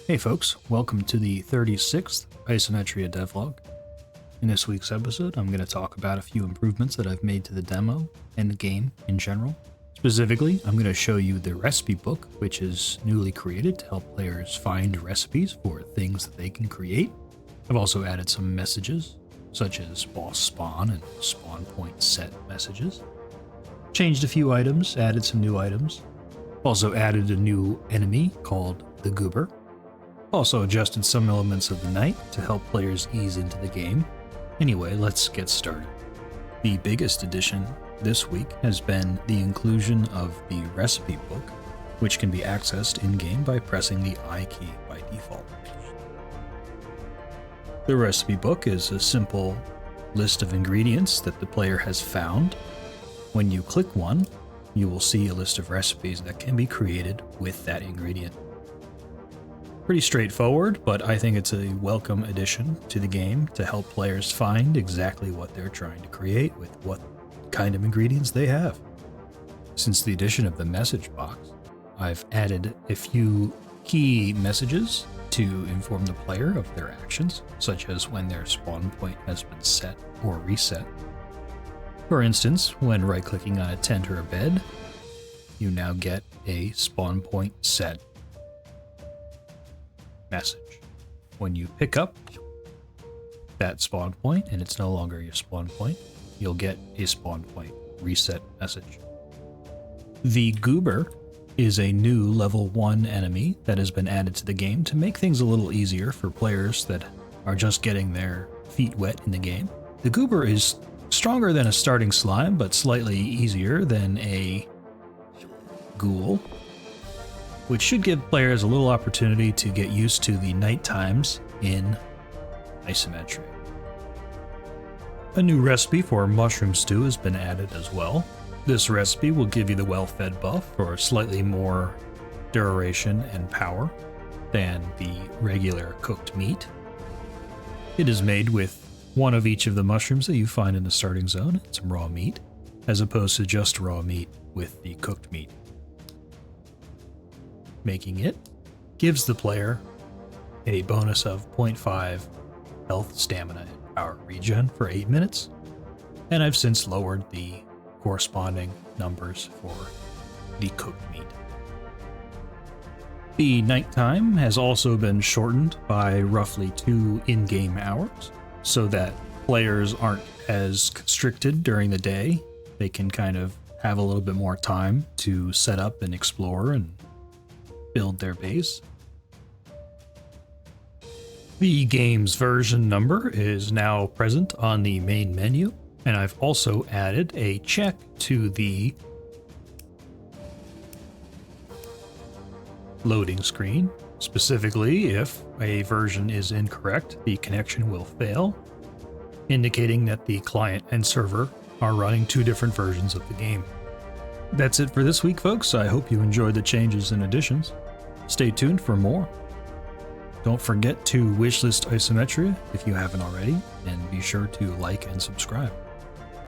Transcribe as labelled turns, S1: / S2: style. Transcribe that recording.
S1: Hey folks, welcome to the 36th Isometria Devlog. In this week's episode, I'm going to talk about a few improvements that I've made to the demo and the game in general. Specifically, I'm going to show you the recipe book, which is newly created to help players find recipes for things that they can create. I've also added some messages, such as boss spawn and spawn point set messages. Changed a few items, added some new items. Also added a new enemy called the Goober. Also adjusted some elements of the night to help players ease into the game. Anyway, let's get started. The biggest addition this week has been the inclusion of the recipe book, which can be accessed in-game by pressing the I key by default. The recipe book is a simple list of ingredients that the player has found. When you click one, you will see a list of recipes that can be created with that ingredient. Pretty straightforward, but I think it's a welcome addition to the game to help players find exactly what they're trying to create with what kind of ingredients they have. Since the addition of the message box, I've added a few key messages to inform the player of their actions, such as when their spawn point has been set or reset. For instance, when right-clicking on a tent or a bed, you now get a spawn point set message. When you pick up that spawn point and it's no longer your spawn point, you'll get a spawn point reset message. The Goober is a new level 1 enemy that has been added to the game to make things a little easier for players that are just getting their feet wet in the game. The Goober is stronger than a starting slime, but slightly easier than a Ghoul, which should give players a little opportunity to get used to the night times in Isometria. A new recipe for mushroom stew has been added as well. This recipe will give you the well-fed buff for slightly more duration and power than the regular cooked meat. It is made with one of each of the mushrooms that you find in the starting zone and some raw meat, as opposed to just raw meat with the cooked meat. Making it gives the player a bonus of 0.5 health, stamina, and power regen for 8 minutes, and I've since lowered the corresponding numbers for the cooked meat. The nighttime has also been shortened by roughly 2 in-game hours, so that players aren't as constricted during the day. They can kind of have a little bit more time to set up and explore and build their base. The game's version number is now present on the main menu, and I've also added a check to the loading screen. Specifically, if a version is incorrect, the connection will fail, indicating that the client and server are running 2 different versions of the game. That's it for this week, folks. I hope you enjoyed the changes and additions. Stay tuned for more. Don't forget to wishlist Isometria if you haven't already, and be sure to like and subscribe.